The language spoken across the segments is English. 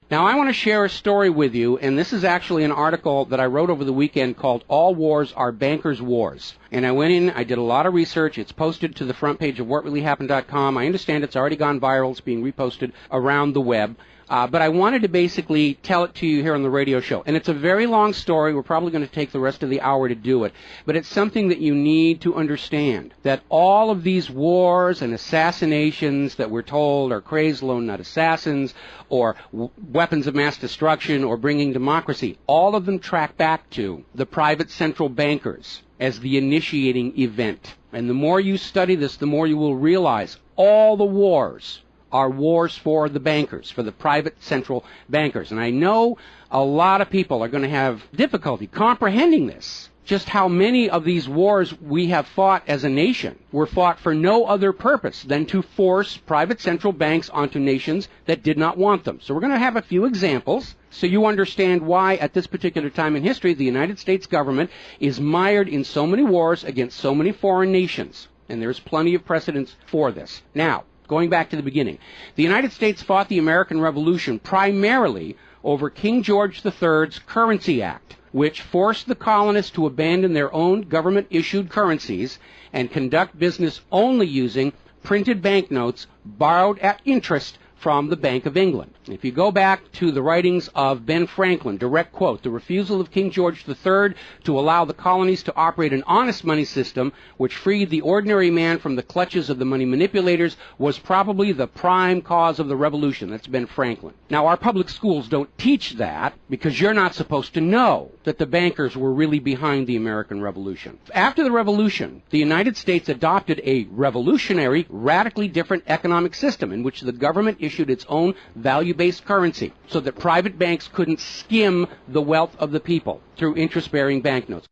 Now, I want to share a story with you, and this is actually an article that I wrote over the weekend called All Wars Are Bankers' Wars. And I went in, I did a lot of research. It's posted to the front page of whatreallyhappened.com. I understand it's already gone viral. It's being reposted around the web. But I wanted to basically tell it to you here on the radio show. And it's a very long story. We're probably going to take the rest of the hour to do it. But it's something that you need to understand, that all of these wars and assassinations that we're told are crazed lone nut assassins or weapons of mass destruction or bringing democracy, all of them track back to the private central bankers as the initiating event. And the more you study this, the more you will realize all the wars are wars for the bankers, for the private central bankers. And I know a lot of people are going to have difficulty comprehending this, just how many of these wars we have fought as a nation were fought for no other purpose than to force private central banks onto nations that did not want them. So we're going to have a few examples so you understand why at this particular time in history the United States government is mired in so many wars against so many foreign nations. And there's plenty of precedents for this. Now, going back to the beginning, the United States fought the American Revolution primarily over King George III's Currency Act, which forced the colonists to abandon their own government-issued currencies and conduct business only using printed banknotes borrowed at interest from the Bank of England. If you go back to the writings of Ben Franklin, direct quote, the refusal of King George III to allow the colonies to operate an honest money system which freed the ordinary man from the clutches of the money manipulators was probably the prime cause of the revolution. That's Ben Franklin. Now, our public schools don't teach that because you're not supposed to know that the bankers were really behind the American Revolution. After the Revolution, the United States adopted a revolutionary, radically different economic system in which the government issued its own value-based currency so that private banks couldn't skim the wealth of the people through interest-bearing banknotes.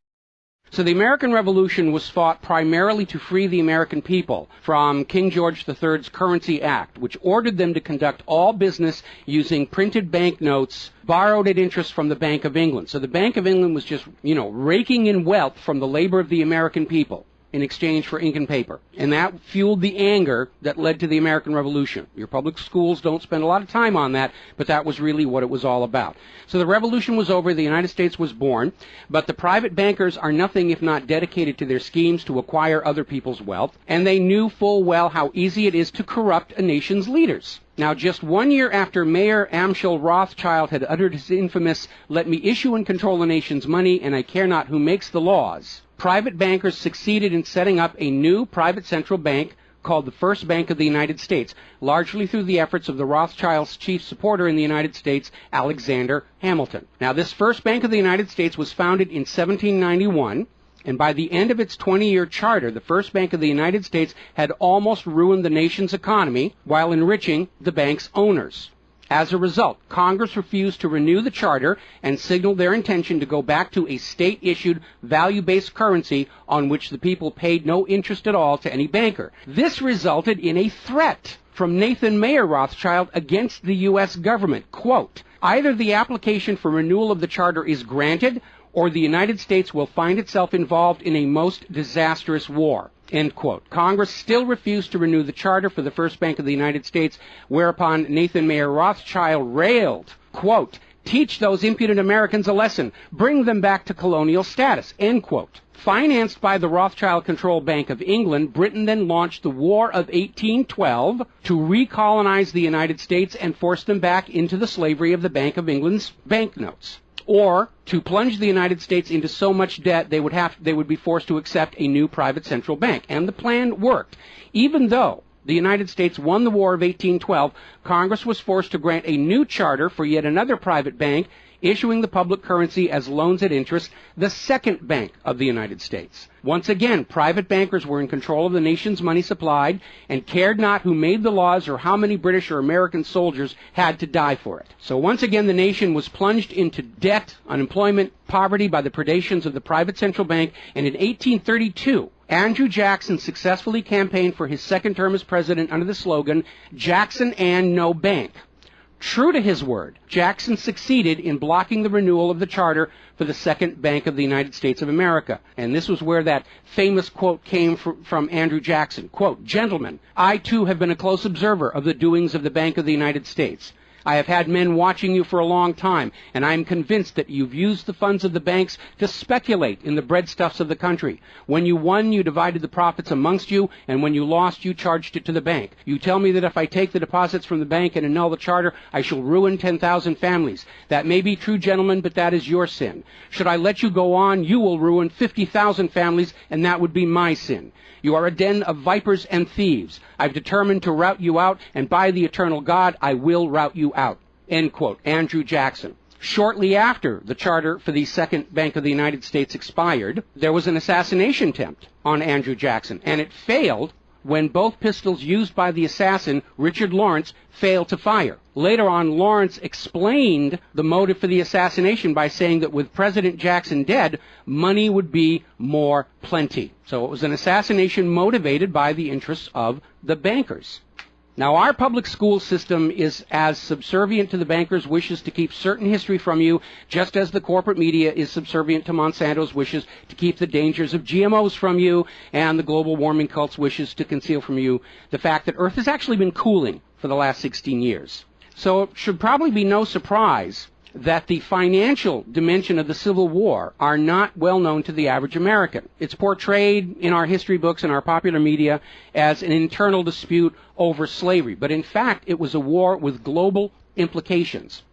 So the American Revolution was fought primarily to free the American people from King George III's Currency Act, which ordered them to conduct all business using printed banknotes borrowed at interest from the Bank of England. So the Bank of England was just, raking in wealth from the labor of the American people in exchange for ink and paper. And that fueled the anger that led to the American Revolution. Your public schools don't spend a lot of time on that, but that was really what it was all about. So the revolution was over, the United States was born, but the private bankers are nothing if not dedicated to their schemes to acquire other people's wealth, and they knew full well how easy it is to corrupt a nation's leaders. Now, just 1 year after Mayer Amschel Rothschild had uttered his infamous, "Let me issue and control the nation's money, and I care not who makes the laws," private bankers succeeded in setting up a new private central bank called the First Bank of the United States, largely through the efforts of the Rothschilds' chief supporter in the United States, Alexander Hamilton. Now, this First Bank of the United States was founded in 1791, and by the end of its 20-year charter, the First Bank of the United States had almost ruined the nation's economy while enriching the bank's owners. As a result, Congress refused to renew the charter and signaled their intention to go back to a state-issued, value-based currency on which the people paid no interest at all to any banker. This resulted in a threat from Nathan Mayer Rothschild against the U.S. government. Quote, "Either the application for renewal of the charter is granted, or the United States will find itself involved in a most disastrous war." End quote. Congress still refused to renew the charter for the First Bank of the United States, whereupon Nathan Mayer Rothschild railed, quote, "Teach those impudent Americans a lesson. Bring them back to colonial status." End quote. Financed by the Rothschild-controlled Bank of England, Britain then launched the War of 1812 to recolonize the United States and force them back into the slavery of the Bank of England's banknotes, or to plunge the United States into so much debt they would be forced to accept a new private central bank. And the plan worked. Even though the United States won the War of 1812, Congress was forced to grant a new charter for yet another private bank, issuing the public currency as loans at interest, the Second Bank of the United States. Once again, private bankers were in control of the nation's money supplied and cared not who made the laws or how many British or American soldiers had to die for it. So once again, the nation was plunged into debt, unemployment, poverty by the predations of the private central bank, and in 1832, Andrew Jackson successfully campaigned for his second term as president under the slogan, "Jackson and no bank." True to his word, Jackson succeeded in blocking the renewal of the charter for the Second Bank of the United States of America. And this was where that famous quote came from Andrew Jackson. Quote, "Gentlemen, I too have been a close observer of the doings of the Bank of the United States. I have had men watching you for a long time, and I am convinced that you've used the funds of the banks to speculate in the breadstuffs of the country. When you won, you divided the profits amongst you, and when you lost, you charged it to the bank. You tell me that if I take the deposits from the bank and annul the charter, I shall ruin 10,000 families. That may be true, gentlemen, but that is your sin. Should I let you go on, you will ruin 50,000 families, and that would be my sin. You are a den of vipers and thieves. I've determined to rout you out, and by the eternal God, I will rout you out. End quote. Andrew Jackson. Shortly after the charter for the Second Bank of the United States expired, there was an assassination attempt on Andrew Jackson, and it failed when both pistols used by the assassin, Richard Lawrence, failed to fire. Later on, Lawrence explained the motive for the assassination by saying that with President Jackson dead, money would be more plenty. So it was an assassination motivated by the interests of the bankers. Now, our public school system is as subservient to the bankers' wishes to keep certain history from you, just as the corporate media is subservient to Monsanto's wishes to keep the dangers of GMOs from you, and the global warming cult's wishes to conceal from you the fact that Earth has actually been cooling for the last 16 years. So it should probably be no surprise that the financial dimension of the Civil War are not well known to the average American. It's portrayed in our history books and our popular media as an internal dispute over slavery, but in fact it was a war with global implications.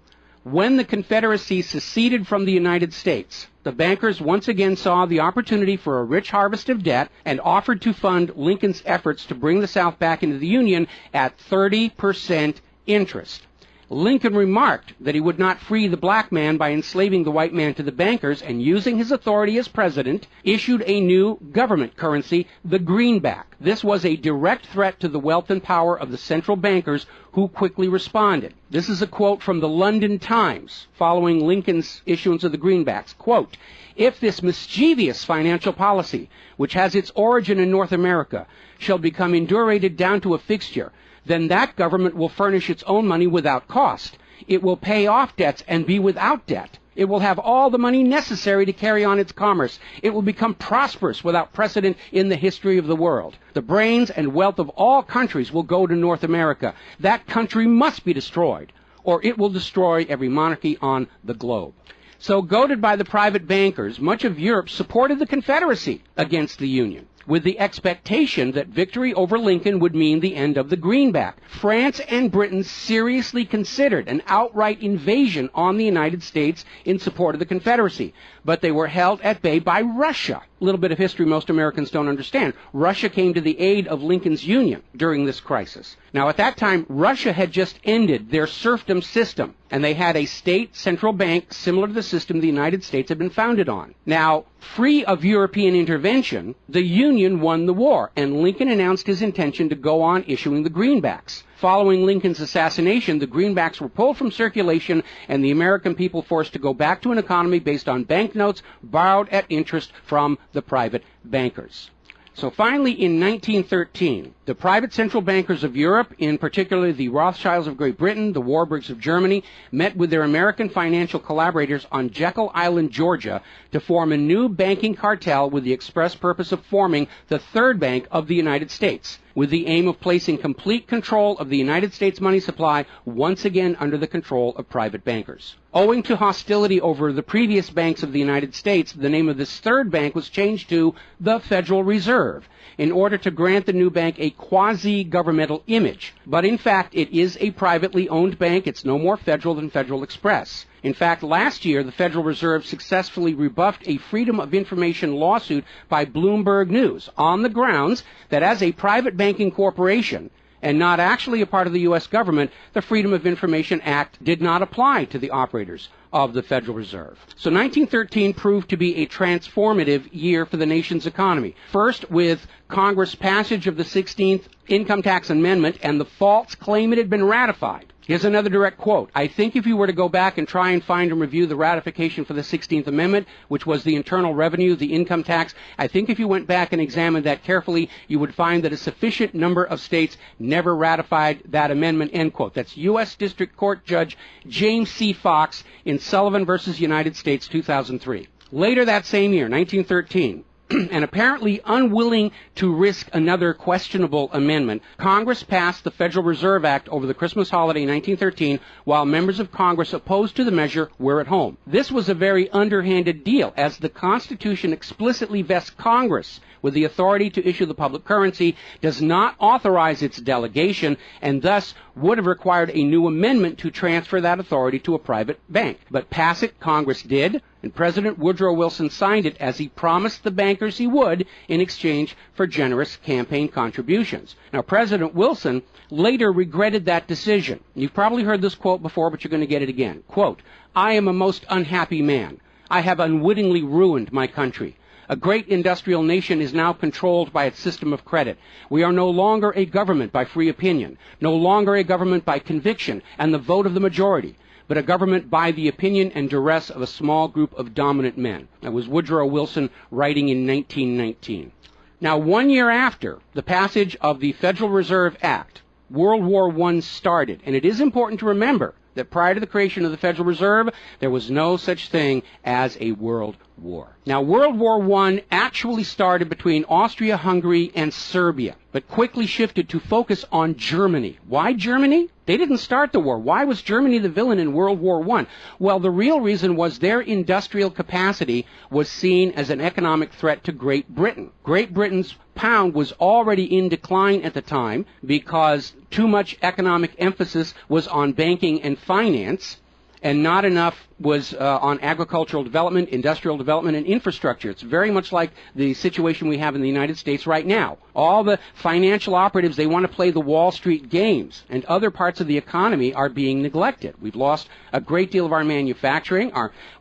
When the Confederacy seceded from the United States, the bankers once again saw the opportunity for a rich harvest of debt and offered to fund Lincoln's efforts to bring the South back into the Union at 30% interest. Lincoln remarked that he would not free the black man by enslaving the white man to the bankers, and using his authority as president, issued a new government currency, the greenback. This was a direct threat to the wealth and power of the central bankers, who quickly responded. This is a quote from the London Times following Lincoln's issuance of the greenbacks. Quote, "If this mischievous financial policy, which has its origin in North America, shall become indurated down to a fixture, then that government will furnish its own money without cost. It will pay off debts and be without debt. It will have all the money necessary to carry on its commerce. It will become prosperous without precedent in the history of the world. The brains and wealth of all countries will go to North America. That country must be destroyed, or it will destroy every monarchy on the globe." So, goaded by the private bankers, much of Europe supported the Confederacy against the Union, with the expectation that victory over Lincoln would mean the end of the greenback. France and Britain seriously considered an outright invasion on the United States in support of the Confederacy, but they were held at bay by Russia. A little bit of history most Americans don't understand. Russia came to the aid of Lincoln's Union during this crisis. Now, at that time, Russia had just ended their serfdom system, and they had a state central bank similar to the system the United States had been founded on. Now, free of European intervention, the Union won the war, and Lincoln announced his intention to go on issuing the greenbacks. Following Lincoln's assassination, the greenbacks were pulled from circulation, and the American people forced to go back to an economy based on banknotes borrowed at interest from the private bankers. So finally, in 1913, the private central bankers of Europe, in particular the Rothschilds of Great Britain, the Warburgs of Germany, met with their American financial collaborators on Jekyll Island, Georgia, to form a new banking cartel with the express purpose of forming the third bank of the United States, with the aim of placing complete control of the United States money supply once again under the control of private bankers. Owing to hostility over the previous banks of the United States, the name of this third bank was changed to the Federal Reserve, in order to grant the new bank a quasi-governmental image. But in fact, it is a privately owned bank. It's no more federal than Federal Express. In fact, last year, the Federal Reserve successfully rebuffed a Freedom of Information lawsuit by Bloomberg News on the grounds that as a private banking corporation, and not actually a part of the U.S. government, the Freedom of Information Act did not apply to the operators of the Federal Reserve. So 1913 proved to be a transformative year for the nation's economy. First, with Congress' passage of the 16th Income Tax Amendment and the false claim it had been ratified. Here's another direct quote. "I think if you were to go back and try and find and review the ratification for the 16th Amendment, which was the internal revenue, the income tax, I think if you went back and examined that carefully, you would find that a sufficient number of states never ratified that amendment," end quote. That's U.S. District Court Judge James C. Fox in Sullivan versus United States, 2003. Later that same year, 1913, and apparently unwilling to risk another questionable amendment, Congress passed the Federal Reserve Act over the Christmas holiday in 1913, while members of Congress opposed to the measure were at home. This was a very underhanded deal, as the Constitution explicitly vests Congress with the authority to issue the public currency, does not authorize its delegation, and thus would have required a new amendment to transfer that authority to a private bank. But pass it, Congress did, and President Woodrow Wilson signed it as he promised the bankers he would in exchange for generous campaign contributions. Now, President Wilson later regretted that decision. You've probably heard this quote before, but you're going to get it again. Quote, "I am a most unhappy man. I have unwittingly ruined my country. A great industrial nation is now controlled by its system of credit. We are no longer a government by free opinion, no longer a government by conviction and the vote of the majority, but a government by the opinion and duress of a small group of dominant men." That was Woodrow Wilson writing in 1919. Now, 1 year after the passage of the Federal Reserve Act, World War I started, and it is important to remember that prior to the creation of the Federal Reserve, there was no such thing as a world war. Now, World War I actually started between Austria, Hungary, and Serbia, but quickly shifted to focus on Germany. Why Germany? They didn't start the war. Why was Germany the villain in World War I? Well, the real reason was their industrial capacity was seen as an economic threat to Great Britain. Great Britain's pound was already in decline at the time because too much economic emphasis was on banking and finance, and not enough was on agricultural development, industrial development, and infrastructure. It's very much like the situation we have in the United States right now. All the financial operatives, they want to play the Wall Street games, and other parts of the economy are being neglected. We've lost a great deal of our manufacturing.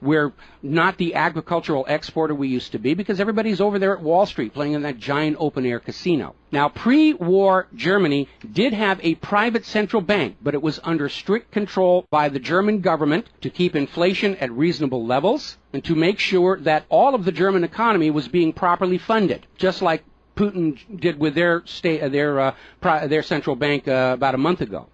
We're not the agricultural exporter we used to be because everybody's over there at Wall Street playing in that giant open-air casino. Now, pre-war Germany did have a private central bank, but it was under strict control by the German government to keep inflation at reasonable levels and to make sure that all of the German economy was being properly funded, just like Putin did with their central bank about a month ago.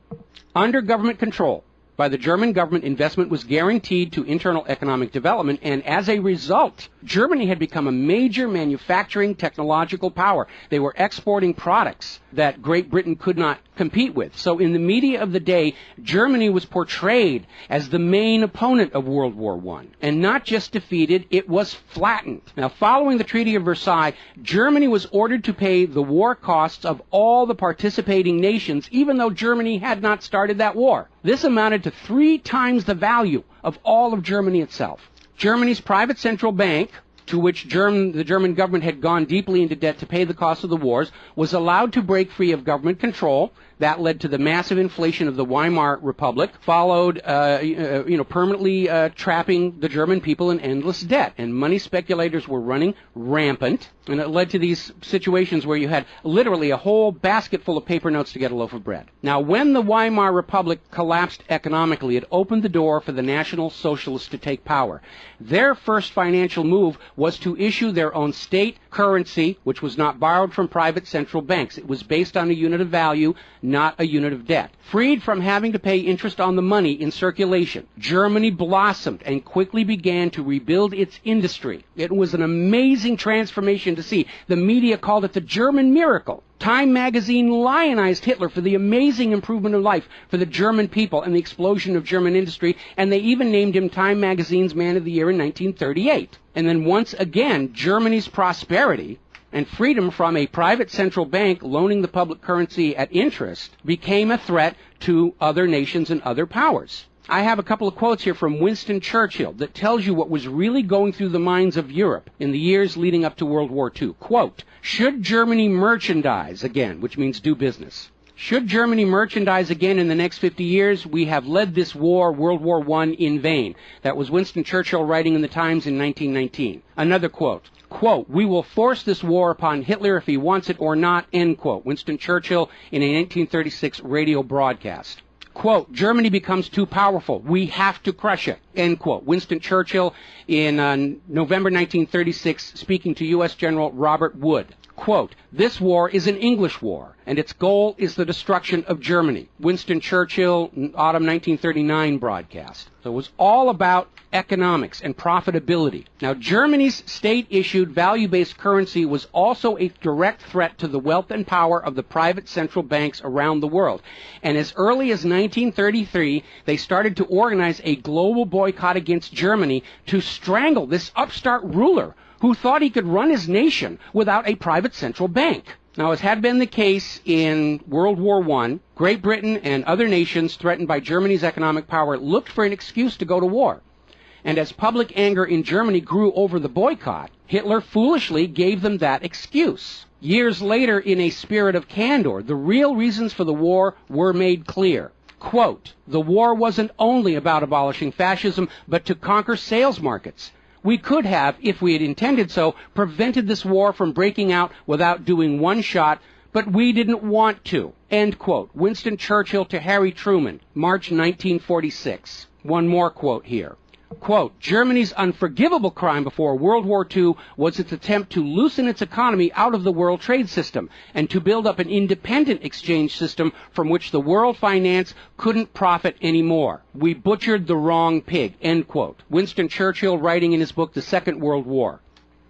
Under government control by the German government, investment was guaranteed to internal economic development, and as a result, Germany had become a major manufacturing technological power. They were exporting products that Great Britain could not compete with. So in the media of the day, Germany was portrayed as the main opponent of World War I. And not just defeated, it was flattened. Now, following the Treaty of Versailles, Germany was ordered to pay the war costs of all the participating nations, even though Germany had not started that war. This amounted to 3 times the value of all of Germany itself. Germany's private central bank, to which the German government had gone deeply into debt to pay the cost of the wars, was allowed to break free of government control. That led to the massive inflation of the Weimar Republic, followed, permanently trapping the German people in endless debt. And money speculators were running rampant, and it led to these situations where you had literally a whole basket full of paper notes to get a loaf of bread. Now, when the Weimar Republic collapsed economically, it opened the door for the National Socialists to take power. Their first financial move was to issue their own state currency, which was not borrowed from private central banks. It was based on a unit of value, not a unit of debt. Freed from having to pay interest on the money in circulation, Germany blossomed and quickly began to rebuild its industry. It was an amazing transformation to see. The media called it the German miracle. Time magazine lionized Hitler for the amazing improvement of life for the German people and the explosion of German industry, and they even named him Time magazine's Man of the Year in 1938. And then once again, Germany's prosperity and freedom from a private central bank loaning the public currency at interest became a threat to other nations and other powers. I have a couple of quotes here from Winston Churchill that tells you what was really going through the minds of Europe in the years leading up to World War II. Quote, "Should Germany merchandise again," which means do business, "should Germany merchandise again in the next 50 years, we have led this war, World War I, in vain." That was Winston Churchill writing in the Times in 1919. Another quote, "We will force this war upon Hitler if he wants it or not," end quote. Winston Churchill in a 1936 radio broadcast. Quote, "Germany becomes too powerful. We have to crush it," end quote. Winston Churchill in November 1936 speaking to U.S. General Robert Wood. Quote, "This war is an English war, and its goal is the destruction of Germany." Winston Churchill, autumn 1939 broadcast. So it was all about economics and profitability. Now, Germany's state-issued value-based currency was also a direct threat to the wealth and power of the private central banks around the world. And as early as 1933, they started to organize a global boycott against Germany to strangle this upstart ruler who thought he could run his nation without a private central bank. Now, as had been the case in World War I, Great Britain and other nations threatened by Germany's economic power looked for an excuse to go to war. And as public anger in Germany grew over the boycott, Hitler foolishly gave them that excuse. Years later, in a spirit of candor, the real reasons for the war were made clear. Quote, "The war wasn't only about abolishing fascism, but to conquer sales markets. We could have, if we had intended so, prevented this war from breaking out without doing one shot, but we didn't want to." End quote. Winston Churchill to Harry Truman, March 1946. One more quote here. Quote, "Germany's unforgivable crime before World War II was its attempt to loosen its economy out of the world trade system and to build up an independent exchange system from which the world finance couldn't profit anymore. We butchered the wrong pig." End quote. Winston Churchill writing in his book, The Second World War.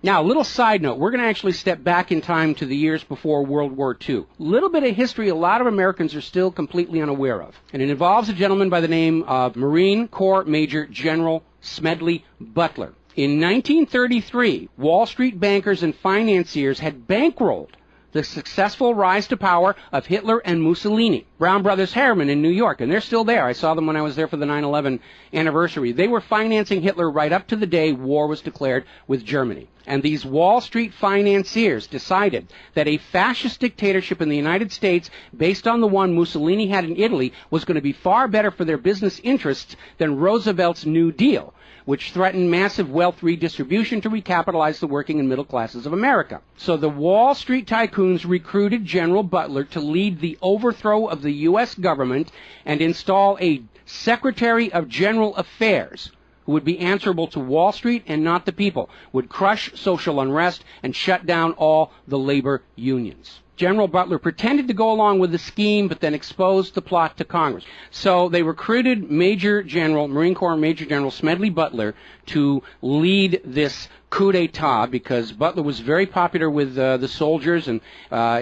Now, a little side note, we're going to actually step back in time to the years before World War II. A little bit of history a lot of Americans are still completely unaware of. And it involves a gentleman by the name of Marine Corps Major General Smedley Butler. In 1933, Wall Street bankers and financiers had bankrolled the successful rise to power of Hitler and Mussolini. Brown Brothers Harriman in New York, and they're still there. I saw them when I was there for the 9/11 anniversary. They were financing Hitler right up to the day war was declared with Germany. And these Wall Street financiers decided that a fascist dictatorship in the United States, based on the one Mussolini had in Italy, was going to be far better for their business interests than Roosevelt's New Deal, which threatened massive wealth redistribution to recapitalize the working and middle classes of America. So the Wall Street tycoons recruited General Butler to lead the overthrow of the U.S. government and install a Secretary of General Affairs who would be answerable to Wall Street and not the people, would crush social unrest and shut down all the labor unions. General Butler pretended to go along with the scheme, but then exposed the plot to Congress. So they recruited Marine Corps Major General Smedley Butler to lead this coup d'etat because Butler was very popular with the soldiers, and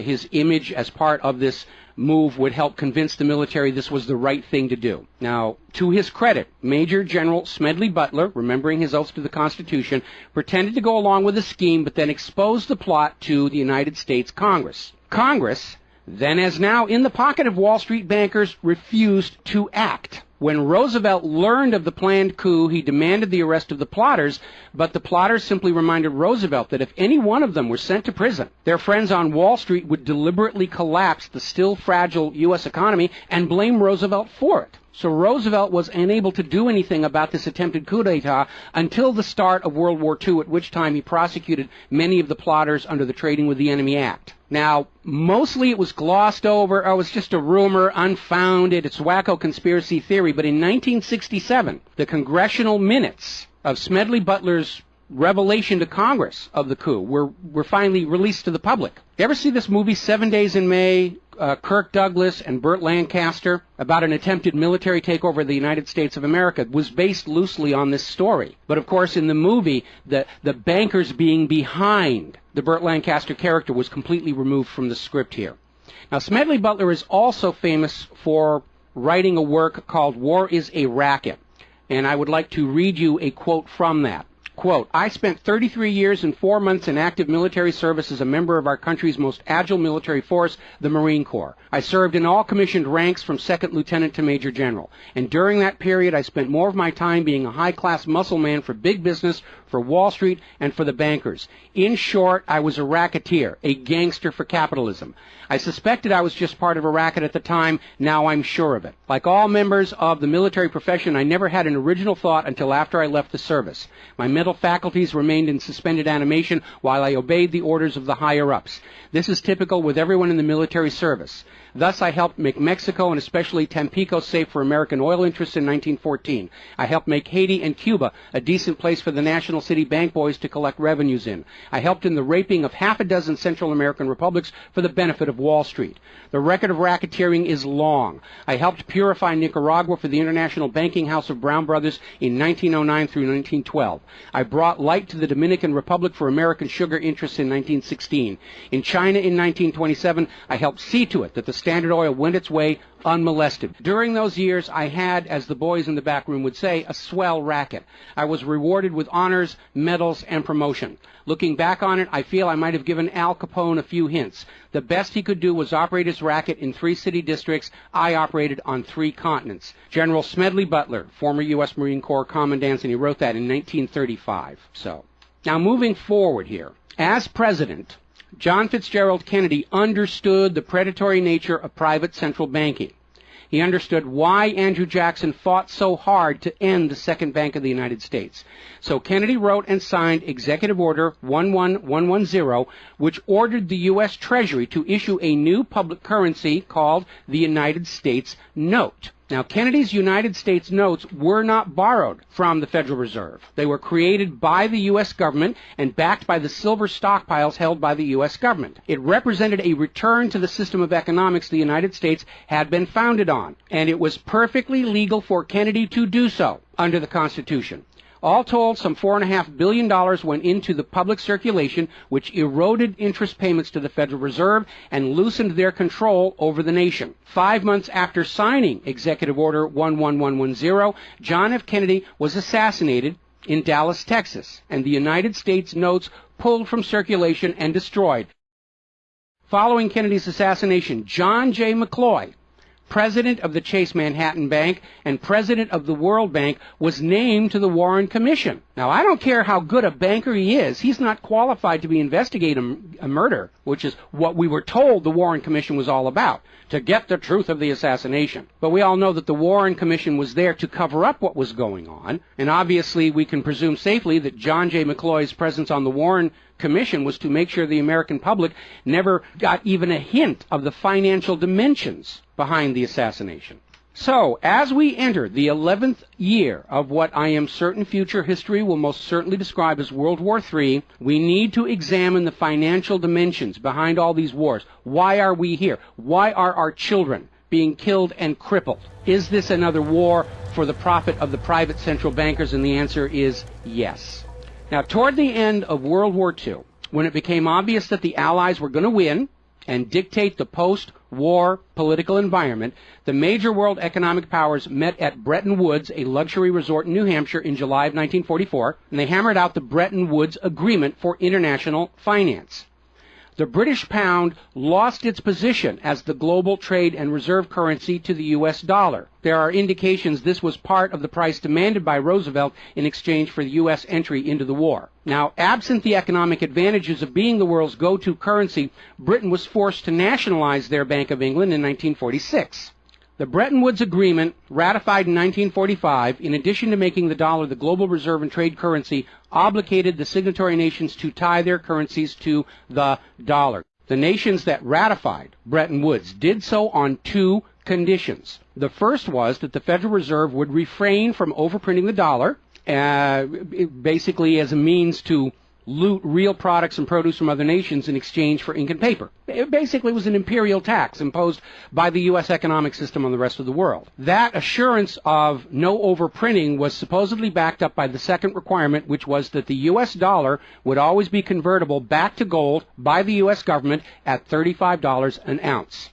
his image as part of this move would help convince the military this was the right thing to do. Now, to his credit, Major General Smedley Butler, remembering his oath to the Constitution, pretended to go along with the scheme, but then exposed the plot to the United States Congress. Congress, then as now in the pocket of Wall Street bankers, refused to act. When Roosevelt learned of the planned coup, he demanded the arrest of the plotters, but the plotters simply reminded Roosevelt that if any one of them were sent to prison, their friends on Wall Street would deliberately collapse the still fragile U.S. economy and blame Roosevelt for it. So Roosevelt was unable to do anything about this attempted coup d'etat until the start of World War II, at which time he prosecuted many of the plotters under the Trading with the Enemy Act. Now, mostly it was glossed over. Oh, it's just a rumor, unfounded. It's wacko conspiracy theory. But in 1967, the congressional minutes of Smedley Butler's revelation to Congress of the coup were finally released to the public. You ever see this movie 7 Days in May, Kirk Douglas and Burt Lancaster, about an attempted military takeover of the United States of America? It was based loosely on this story. But of course, in the movie, the bankers being behind the Burt Lancaster character was completely removed from the script here. Now, Smedley Butler is also famous for writing a work called War is a Racket. And I would like to read you a quote from that. Quote, "I spent 33 years and 4 months in active military service as a member of our country's most agile military force, the Marine Corps. I served in all commissioned ranks from second lieutenant to major general. And during that period, I spent more of my time being a high-class muscle man for big business, for Wall Street, and for the bankers. In short, I was a racketeer, a gangster for capitalism. I suspected I was just part of a racket at the time. Now I'm sure of it. Like all members of the military profession, I never had an original thought until after I left the service. My mental faculties remained in suspended animation while I obeyed the orders of the higher-ups. This is typical with everyone in the military service. Thus, I helped make Mexico and especially Tampico safe for American oil interests in 1914. I helped make Haiti and Cuba a decent place for the national City bank boys to collect revenues in. I helped in the raping of half a dozen Central American republics for the benefit of Wall Street. The record of racketeering is long. I helped purify Nicaragua for the International Banking House of Brown Brothers in 1909 through 1912. I brought light to the Dominican Republic for American sugar interests in 1916. In China in 1927, I helped see to it that the Standard Oil went its way unmolested. During those years, I had, as the boys in the back room would say, a swell racket. I was rewarded with honors, medals, and promotion. Looking back on it, I feel I might have given Al Capone a few hints. The best he could do was operate his racket in 3 city districts. I operated on 3 continents. General Smedley Butler, former U.S. Marine Corps Commandant, and he wrote that in 1935. So, now moving forward here. As president, John Fitzgerald Kennedy understood the predatory nature of private central banking. He understood why Andrew Jackson fought so hard to end the Second Bank of the United States. So Kennedy wrote and signed Executive Order 11110, which ordered the U.S. Treasury to issue a new public currency called the United States Note. Now, Kennedy's United States notes were not borrowed from the Federal Reserve. They were created by the U.S. government and backed by the silver stockpiles held by the U.S. government. It represented a return to the system of economics the United States had been founded on, and it was perfectly legal for Kennedy to do so under the Constitution. All told, some $4.5 billion went into the public circulation, which eroded interest payments to the Federal Reserve and loosened their control over the nation. 5 months after signing Executive Order 11110, John F. Kennedy was assassinated in Dallas, Texas, and the United States notes pulled from circulation and destroyed. Following Kennedy's assassination, John J. McCloy, president of the Chase Manhattan Bank and president of the World Bank, was named to the Warren Commission. Now, I don't care how good a banker he is, he's not qualified to be investigating a murder, which is what we were told the Warren Commission was all about, to get the truth of the assassination. But we all know that the Warren Commission was there to cover up what was going on, and obviously we can presume safely that John J. McCloy's presence on the Warren Commission was to make sure the American public never got even a hint of the financial dimensions behind the assassination. So, as we enter the 11th year of what I am certain future history will most certainly describe as World War III, we need to examine the financial dimensions behind all these wars. Why are we here? Why are our children being killed and crippled? Is this another war for the profit of the private central bankers? And the answer is yes. Now, toward the end of World War II, when it became obvious that the Allies were going to win and dictate the post-war political environment, the major world economic powers met at Bretton Woods, a luxury resort in New Hampshire, in July of 1944, and they hammered out the Bretton Woods Agreement for international finance. The British pound lost its position as the global trade and reserve currency to the U.S. dollar. There are indications this was part of the price demanded by Roosevelt in exchange for the U.S. entry into the war. Now, absent the economic advantages of being the world's go-to currency, Britain was forced to nationalize their Bank of England in 1946. The Bretton Woods Agreement, ratified in 1945, in addition to making the dollar the global reserve and trade currency, obligated the signatory nations to tie their currencies to the dollar. The nations that ratified Bretton Woods did so on 2 conditions. The first was that the Federal Reserve would refrain from overprinting the dollar, basically as a means to loot real products and produce from other nations in exchange for ink and paper. It basically was an imperial tax imposed by the U.S. economic system on the rest of the world. That assurance of no overprinting was supposedly backed up by the second requirement, which was that the U.S. dollar would always be convertible back to gold by the U.S. government at $35 an ounce.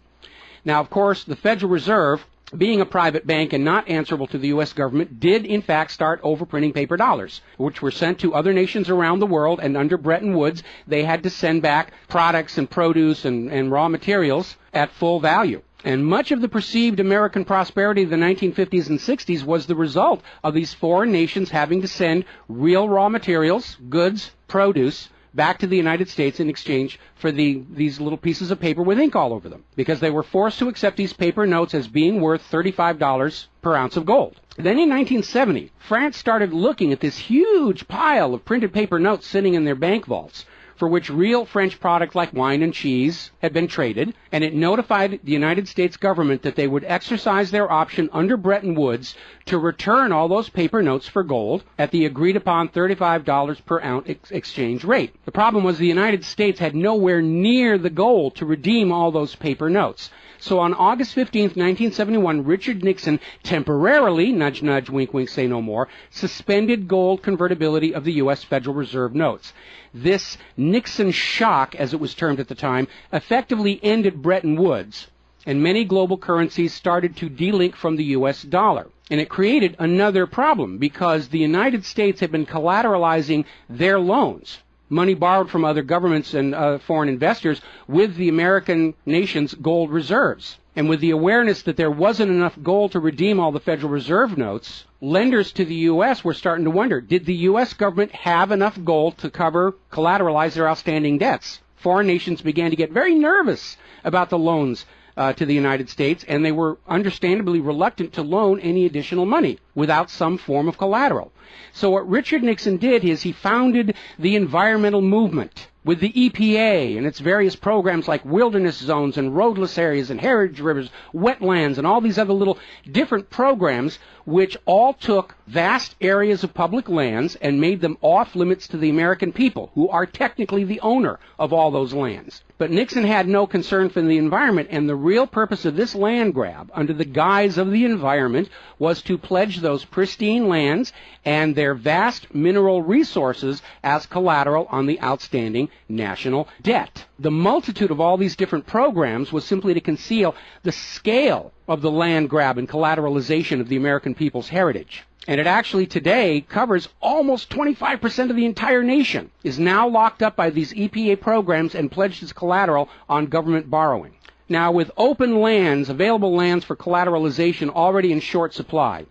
Now, of course, the Federal Reserve, being a private bank and not answerable to the U.S. government, did in fact start overprinting paper dollars, which were sent to other nations around the world, and under Bretton Woods, they had to send back products and produce and raw materials at full value. And much of the perceived American prosperity of the 1950s and 60s was the result of these foreign nations having to send real raw materials, goods, produce, back to the United States in exchange for these little pieces of paper with ink all over them, because they were forced to accept these paper notes as being worth $35 per ounce of gold. Then in 1970, France started looking at this huge pile of printed paper notes sitting in their bank vaults. for which real French products like wine and cheese had been traded, and it notified the United States government that they would exercise their option under Bretton Woods to return all those paper notes for gold at the agreed-upon $35 per ounce exchange rate. The problem was the United States had nowhere near the gold to redeem all those paper notes. So on August 15, 1971, Richard Nixon temporarily, nudge, nudge, wink, wink, say no more, suspended gold convertibility of the U.S. Federal Reserve notes. This Nixon shock, as it was termed at the time, effectively ended Bretton Woods, and many global currencies started to delink from the U.S. dollar. And it created another problem because the United States had been collateralizing their loans, money borrowed from other governments and foreign investors, with the American nation's gold reserves. And with the awareness that there wasn't enough gold to redeem all the Federal Reserve notes, lenders to the U.S. were starting to wonder, did the U.S. government have enough gold to collateralize their outstanding debts? Foreign nations began to get very nervous about the loans to the United States, and they were understandably reluctant to loan any additional money without some form of collateral. So what Richard Nixon did is he founded the environmental movement with the EPA and its various programs like wilderness zones and roadless areas and heritage rivers, wetlands, and all these other little different programs which all took vast areas of public lands and made them off limits to the American people, who are technically the owner of all those lands. But Nixon had no concern for the environment, and the real purpose of this land grab, under the guise of the environment, was to pledge those pristine lands and their vast mineral resources as collateral on the outstanding national debt. The multitude of all these different programs was simply to conceal the scale of the land grab and collateralization of the American people's heritage. And it actually today covers almost 25% of the entire nation, is now locked up by these EPA programs and pledged as collateral on government borrowing. Now, with open lands, available lands for collateralization already in short supply,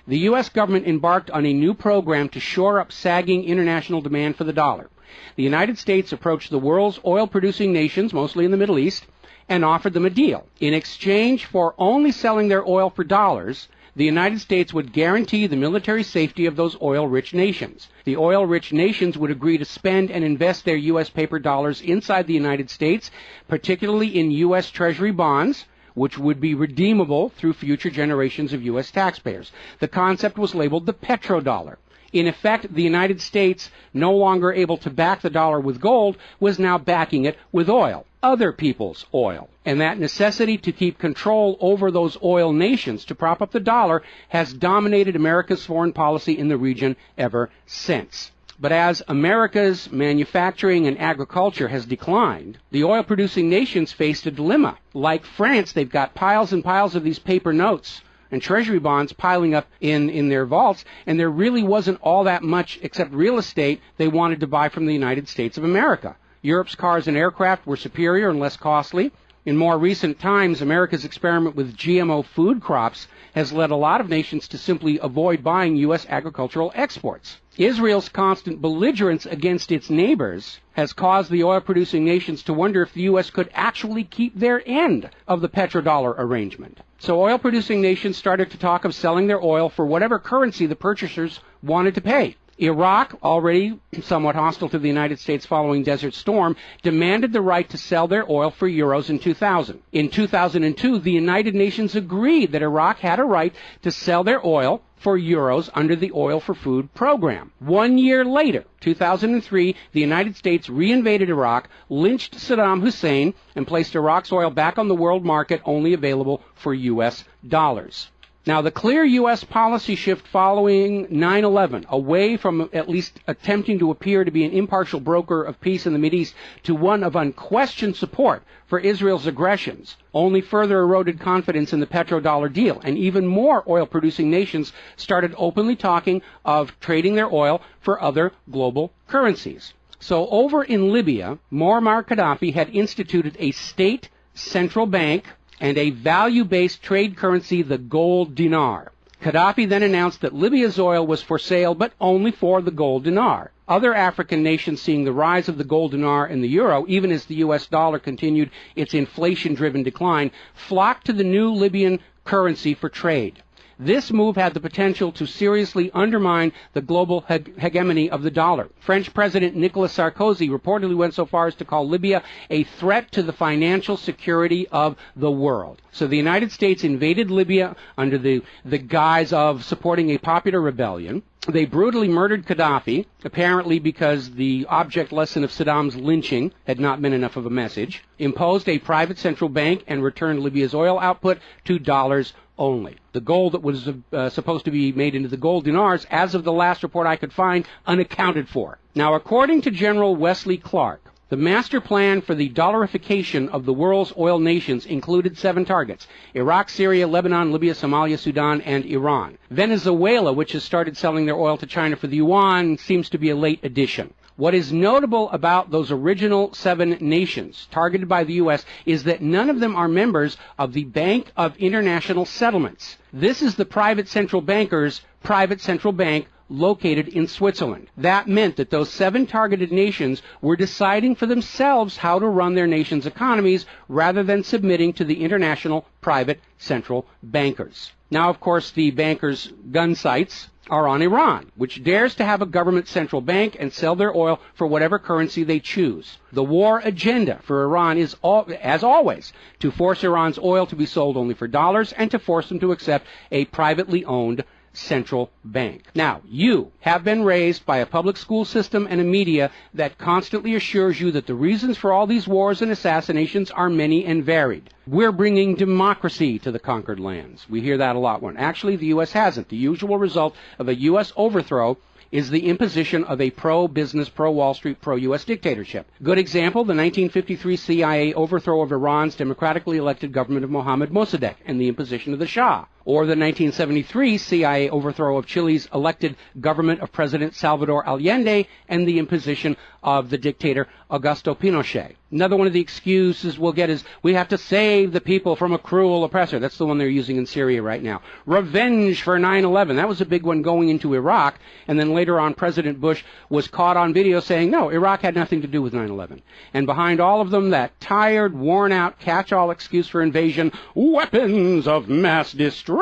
the U.S. government embarked on a new program to shore up sagging international demand for the dollar. The United States approached the world's oil-producing nations, mostly in the Middle East, and offered them a deal. In exchange for only selling their oil for dollars, the United States would guarantee the military safety of those oil-rich nations. The oil-rich nations would agree to spend and invest their U.S. paper dollars inside the United States, particularly in U.S. Treasury bonds, which would be redeemable through future generations of U.S. taxpayers. The concept was labeled the petrodollar. In effect, the United States, no longer able to back the dollar with gold, was now backing it with oil, other people's oil. And that necessity to keep control over those oil nations to prop up the dollar has dominated America's foreign policy in the region ever since. But as America's manufacturing and agriculture has declined, the oil-producing nations faced a dilemma. Like France, they've got piles and piles of these paper notes and treasury bonds piling up in their vaults, and there really wasn't all that much except real estate they wanted to buy from the United States of America. Europe's cars and aircraft were superior and less costly. In more recent times, America's experiment with GMO food crops has led a lot of nations to simply avoid buying U.S. agricultural exports. Israel's constant belligerence against its neighbors has caused the oil-producing nations to wonder if the U.S. could actually keep their end of the petrodollar arrangement. So oil-producing nations started to talk of selling their oil for whatever currency the purchasers wanted to pay. Iraq, already somewhat hostile to the United States following Desert Storm, demanded the right to sell their oil for euros in 2000. In 2002, the United Nations agreed that Iraq had a right to sell their oil for euros under the Oil for Food program. 1 year later, 2003, the United States reinvaded Iraq, lynched Saddam Hussein, and placed Iraq's oil back on the world market, only available for U.S. dollars. Now, the clear U.S. policy shift following 9/11, away from at least attempting to appear to be an impartial broker of peace in the Mideast to one of unquestioned support for Israel's aggressions, only further eroded confidence in the petrodollar deal, and even more oil-producing nations started openly talking of trading their oil for other global currencies. So over in Libya, Muammar Gaddafi had instituted a state central bank and a value-based trade currency, the gold dinar. Gaddafi then announced that Libya's oil was for sale, but only for the gold dinar. Other African nations, seeing the rise of the gold dinar and the euro, even as the U.S. dollar continued its inflation-driven decline, flocked to the new Libyan currency for trade. This move had the potential to seriously undermine the global hegemony of the dollar. French President Nicolas Sarkozy reportedly went so far as to call Libya a threat to the financial security of the world. So the United States invaded Libya under the guise of supporting a popular rebellion. They brutally murdered Gaddafi, apparently because the object lesson of Saddam's lynching had not been enough of a message, imposed a private central bank, and returned Libya's oil output to dollars only. The gold that was supposed to be made into the gold dinars, as of the last report I could find, unaccounted for. Now, according to General Wesley Clark, the master plan for the dollarification of the world's oil nations included 7 targets: Iraq, Syria, Lebanon, Libya, Somalia, Sudan, and Iran. Venezuela, which has started selling their oil to China for the yuan, seems to be a late addition. What is notable about those original 7 nations targeted by the U.S. is that none of them are members of the Bank of International Settlements. This is the private central banker's private central bank located in Switzerland. That meant that those 7 targeted nations were deciding for themselves how to run their nation's economies rather than submitting to the international private central bankers. Now, of course, the bankers' gun sights are on Iran, which dares to have a government central bank and sell their oil for whatever currency they choose. The war agenda for Iran is, as always, to force Iran's oil to be sold only for dollars and to force them to accept a privately owned central bank. Now, you have been raised by a public school system and a media that constantly assures you that the reasons for all these wars and assassinations are many and varied. We're bringing democracy to the conquered lands. We hear that a lot when actually the U.S. hasn't. The usual result of a U.S. overthrow is the imposition of a pro-business, pro-Wall Street, pro-U.S. dictatorship. Good example, the 1953 CIA overthrow of Iran's democratically elected government of Mohammad Mossadegh and the imposition of the Shah. Or the 1973 CIA overthrow of Chile's elected government of President Salvador Allende and the imposition of the dictator Augusto Pinochet. Another one of the excuses we'll get is we have to save the people from a cruel oppressor. That's the one they're using in Syria right now. Revenge for 9/11. That was a big one going into Iraq. And then later on, President Bush was caught on video saying, no, Iraq had nothing to do with 9/11. And behind all of them, that tired, worn-out, catch-all excuse for invasion, weapons of mass destruction.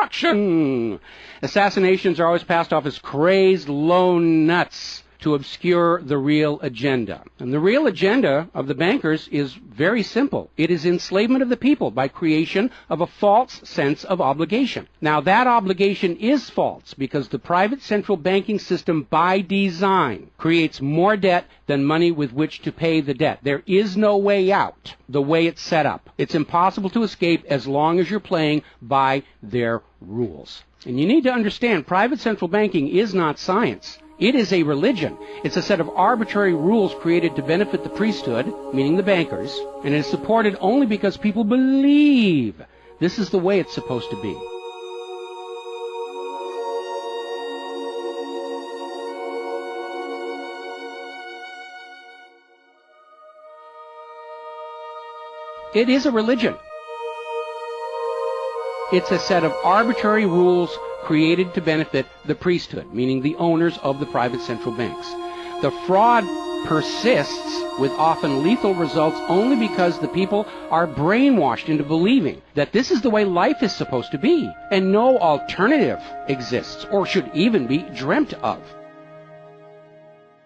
Assassinations are always passed off as crazed lone nuts to obscure the real agenda. And the real agenda of the bankers is very simple. It is enslavement of the people by creation of a false sense of obligation. Now, that obligation is false because the private central banking system by design creates more debt than money with which to pay the debt. There is no way out the way it's set up. It's impossible to escape as long as you're playing by their rules. And you need to understand, private central banking is not science. It is a religion. It's a set of arbitrary rules created to benefit the priesthood, meaning the bankers, and it is supported only because people believe this is the way it's supposed to be. It is a religion. It's a set of arbitrary rules created to benefit the priesthood, meaning the owners of the private central banks. The fraud persists with often lethal results only because the people are brainwashed into believing that this is the way life is supposed to be, and no alternative exists or should even be dreamt of.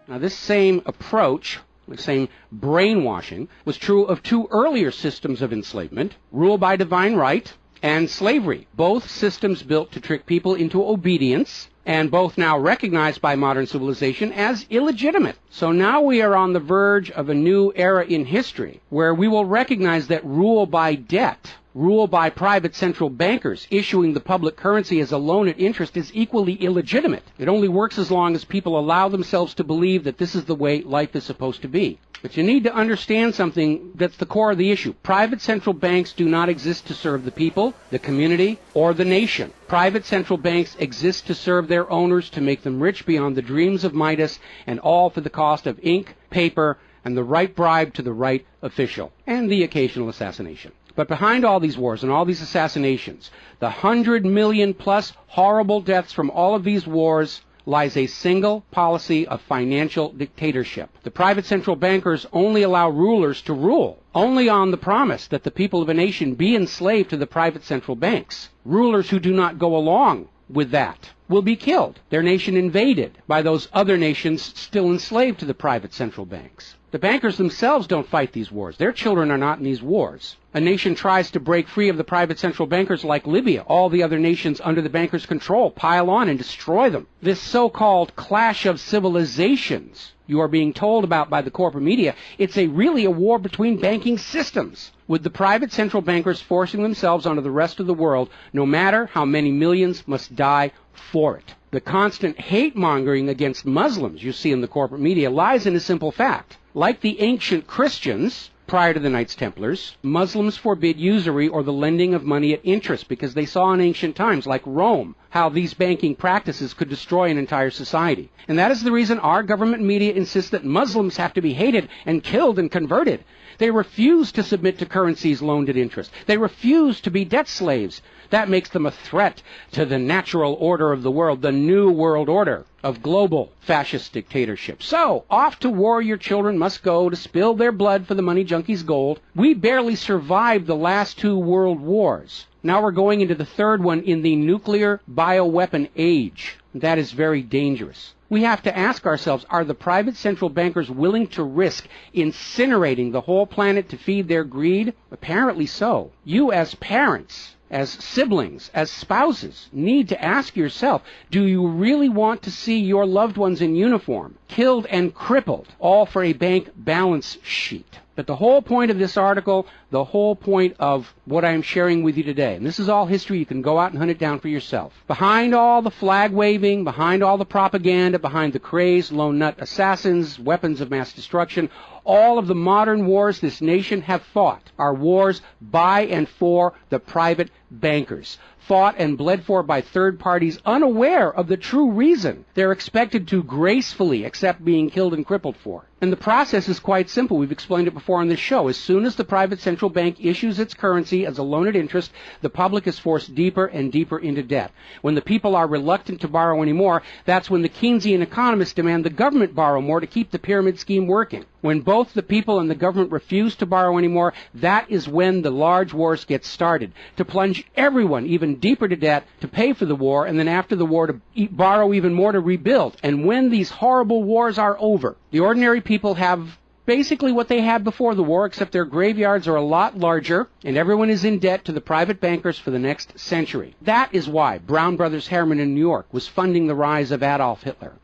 Now, this same approach, the same brainwashing, was true of 2 earlier systems of enslavement, rule by divine right and slavery, both systems built to trick people into obedience, and both now recognized by modern civilization as illegitimate. So now we are on the verge of a new era in history where we will recognize that rule by debt, rule by private central bankers issuing the public currency as a loan at interest is equally illegitimate. It only works as long as people allow themselves to believe that this is the way life is supposed to be. But you need to understand something that's the core of the issue. Private central banks do not exist to serve the people, the community, or the nation. Private central banks exist to serve their owners, to make them rich beyond the dreams of Midas, and all for the cost of ink, paper, and the right bribe to the right official, and the occasional assassination. But behind all these wars and all these assassinations, the 100 million plus horrible deaths from all of these wars, lies a single policy of financial dictatorship. The private central bankers only allow rulers to rule, only on the promise that the people of a nation be enslaved to the private central banks. Rulers who do not go along with that will be killed, their nation invaded by those other nations still enslaved to the private central banks. The bankers themselves don't fight these wars. Their children are not in these wars. A nation tries to break free of the private central bankers like Libya. All the other nations under the bankers' control pile on and destroy them. This so-called clash of civilizations you are being told about by the corporate media, it's really a war between banking systems, with the private central bankers forcing themselves onto the rest of the world, no matter how many millions must die for it. The constant hate-mongering against Muslims you see in the corporate media lies in a simple fact. Like the ancient Christians, prior to the Knights Templars, Muslims forbid usury or the lending of money at interest because they saw in ancient times, like Rome, how these banking practices could destroy an entire society. And that is the reason our government media insists that Muslims have to be hated and killed and converted. They refuse to submit to currencies loaned at interest. They refuse to be debt slaves. That makes them a threat to the natural order of the world, the new world order of global fascist dictatorship. So, off to war your children must go to spill their blood for the money junkies' gold. We barely survived the last 2 world wars. Now we're going into the third one in the nuclear bioweapon age. That is very dangerous. We have to ask ourselves, are the private central bankers willing to risk incinerating the whole planet to feed their greed? Apparently so. You as parents, as siblings, as spouses, need to ask yourself, do you really want to see your loved ones in uniform, killed and crippled, all for a bank balance sheet? But the whole point of this article, the whole point of what I'm sharing with you today, and this is all history, you can go out and hunt it down for yourself. Behind all the flag waving, behind all the propaganda, behind the crazed lone nut assassins, weapons of mass destruction, all of the modern wars this nation have fought are wars by and for the private bankers, fought and bled for by third parties unaware of the true reason they're expected to gracefully accept being killed and crippled for. And the process is quite simple. We've explained it before on this show. As soon as the private central bank issues its currency as a loan at interest, the public is forced deeper and deeper into debt. When the people are reluctant to borrow anymore, that's when the Keynesian economists demand the government borrow more to keep the pyramid scheme working. When both the people and the government refuse to borrow anymore, that is when the large wars get started, to plunge everyone even deeper to debt to pay for the war, and then after the war to borrow even more to rebuild. And when these horrible wars are over, the ordinary people have basically what they had before the war, except their graveyards are a lot larger, and everyone is in debt to the private bankers for the next century. That is why Brown Brothers Harriman in New York was funding the rise of Adolf Hitler,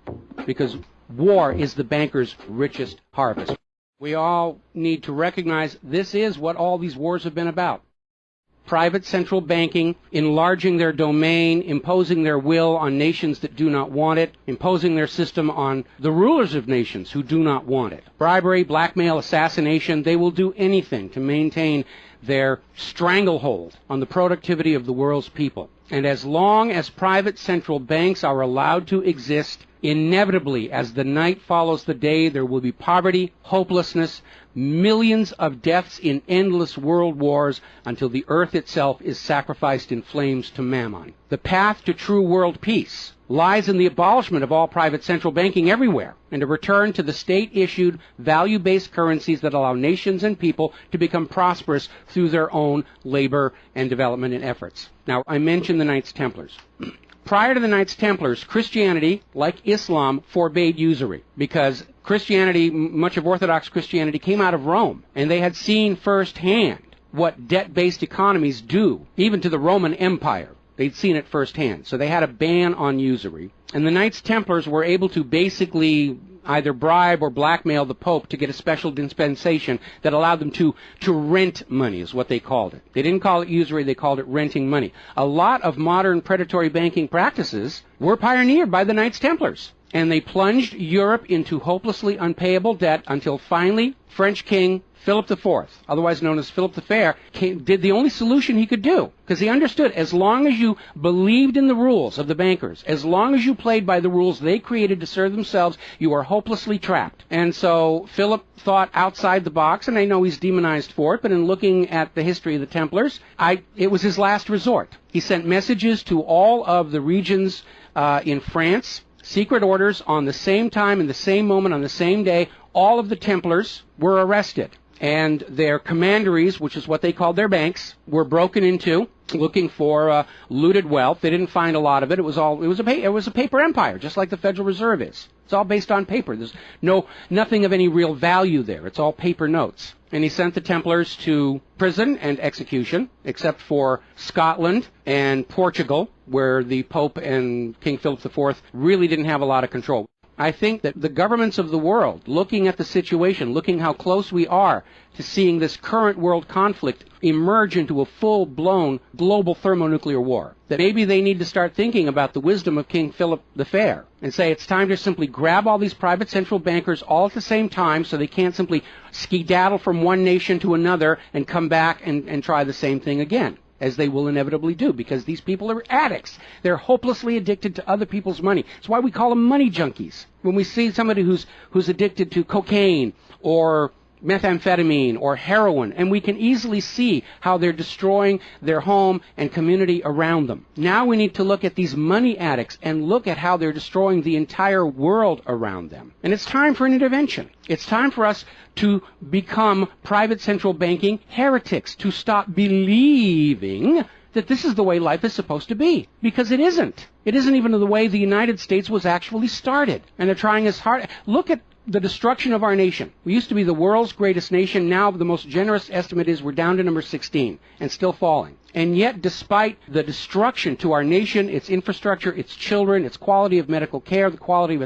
because war is the bankers' richest harvest. We all need to recognize this is what all these wars have been about. Private central banking, enlarging their domain, imposing their will on nations that do not want it, imposing their system on the rulers of nations who do not want it. Bribery, blackmail, assassination, they will do anything to maintain their stranglehold on the productivity of the world's people. And as long as private central banks are allowed to exist, inevitably, as the night follows the day, there will be poverty, hopelessness, millions of deaths in endless world wars until the earth itself is sacrificed in flames to Mammon. The path to true world peace lies in the abolishment of all private central banking everywhere and a return to the state-issued, value-based currencies that allow nations and people to become prosperous through their own labor and development and efforts. Now, I mentioned the Knights Templars. Prior to the Knights Templars, Christianity, like Islam, forbade usury because Christianity, much of Orthodox Christianity, came out of Rome, and they had seen firsthand what debt-based economies do, even to the Roman Empire. They'd seen it firsthand. So they had a ban on usury. And the Knights Templars were able to basically either bribe or blackmail the Pope to get a special dispensation that allowed them to rent money, is what they called it. They didn't call it usury, they called it renting money. A lot of modern predatory banking practices were pioneered by the Knights Templars. And they plunged Europe into hopelessly unpayable debt until finally French King Philip IV, otherwise known as Philip the Fair, did the only solution he could do. Because he understood, as long as you believed in the rules of the bankers, as long as you played by the rules they created to serve themselves, you are hopelessly trapped. And so Philip thought outside the box, and I know he's demonized for it, but in looking at the history of the Templars, it was his last resort. He sent messages to all of the regions in France, secret orders on the same time, in the same moment, on the same day. All of the Templars were arrested. and their commanderies, which is what they called their banks, were broken into, looking for looted wealth. They didn't find a lot of it. It was a paper empire, just like the Federal Reserve is. It's all based on paper. There's nothing of any real value there. It's all paper notes. And he sent the Templars to prison and execution, except for Scotland and Portugal, where the Pope and King Philip IV really didn't have a lot of control. I think that the governments of the world, looking at the situation, looking how close we are to seeing this current world conflict emerge into a full-blown global thermonuclear war, that maybe they need to start thinking about the wisdom of King Philip the Fair and say it's time to simply grab all these private central bankers all at the same time so they can't simply skedaddle from one nation to another and come back and try the same thing again, as they will inevitably do, because these people are addicts. They're hopelessly addicted to other people's money. It's why we call them money junkies. When we see somebody who's addicted to cocaine or methamphetamine or heroin, and we can easily see how they're destroying their home and community around them. Now we need to look at these money addicts and look at how they're destroying the entire world around them. And it's time for an intervention. It's time for us to become private central banking heretics, to stop believing that this is the way life is supposed to be, because it isn't. It isn't even the way the United States was actually started. And they're trying as hard. Look at the destruction of our nation. We used to be the world's greatest nation. Now the most generous estimate is we're down to number 16 and still falling. And yet, despite the destruction to our nation, its infrastructure, its children, its quality of medical care, the quality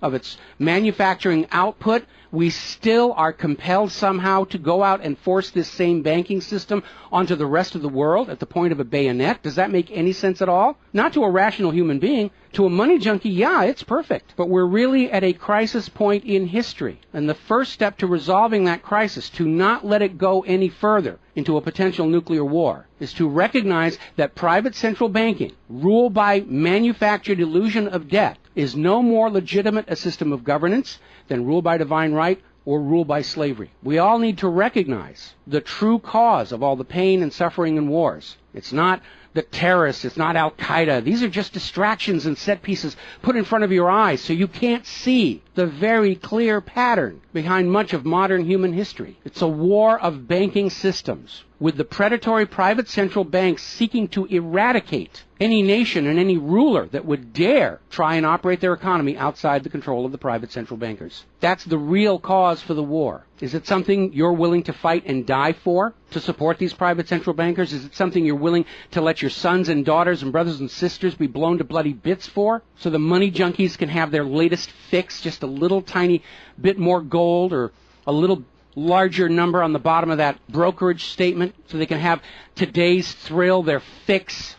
of its manufacturing output, we still are compelled somehow to go out and force this same banking system onto the rest of the world at the point of a bayonet. Does that make any sense at all? Not to a rational human being. To a money junkie, yeah, it's perfect. But we're really at a crisis point in history. And the first step to resolving that crisis, to not let it go any further into a potential nuclear war, is to recognize that private central banking, ruled by manufactured illusion of debt, is no more legitimate a system of governance than rule by divine right or rule by slavery. We all need to recognize the true cause of all the pain and suffering and wars. It's not the terrorists, it's not Al-Qaeda. These are just distractions and set pieces put in front of your eyes so you can't see the very clear pattern behind much of modern human history. It's a war of banking systems, with the predatory private central banks seeking to eradicate any nation and any ruler that would dare try and operate their economy outside the control of the private central bankers. That's the real cause for the war. Is it something you're willing to fight and die for, to support these private central bankers? Is it something you're willing to let your sons and daughters and brothers and sisters be blown to bloody bits for, so the money junkies can have their latest fix, just a little tiny bit more gold or a little larger number on the bottom of that brokerage statement, so they can have today's thrill, their fix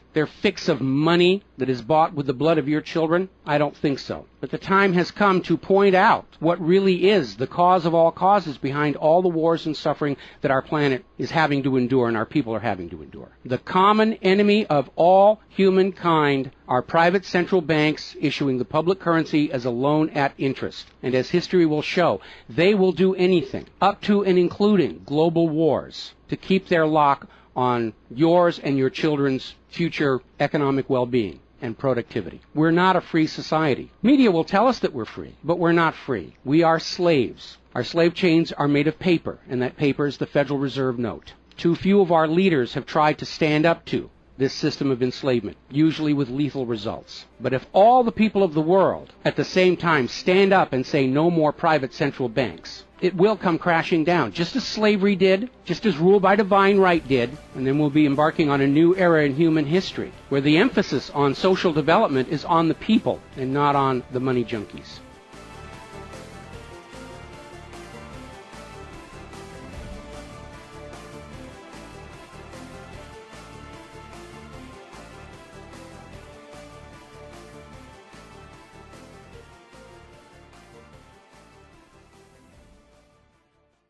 of money that is bought with the blood of your children? I don't think so. But the time has come to point out what really is the cause of all causes behind all the wars and suffering that our planet is having to endure and our people are having to endure. The common enemy of all humankind are private central banks issuing the public currency as a loan at interest. And as history will show, they will do anything, up to and including global wars, to keep their lock on yours and your children's future economic well-being and productivity. We're not a free society. Media will tell us that we're free, but we're not free. We are slaves. Our slave chains are made of paper, and that paper is the Federal Reserve note. Too few of our leaders have tried to stand up to this system of enslavement, usually with lethal results. But if all the people of the world at the same time stand up and say no more private central banks, it will come crashing down, just as slavery did, just as rule by divine right did, and then we'll be embarking on a new era in human history, where the emphasis on social development is on the people and not on the money junkies.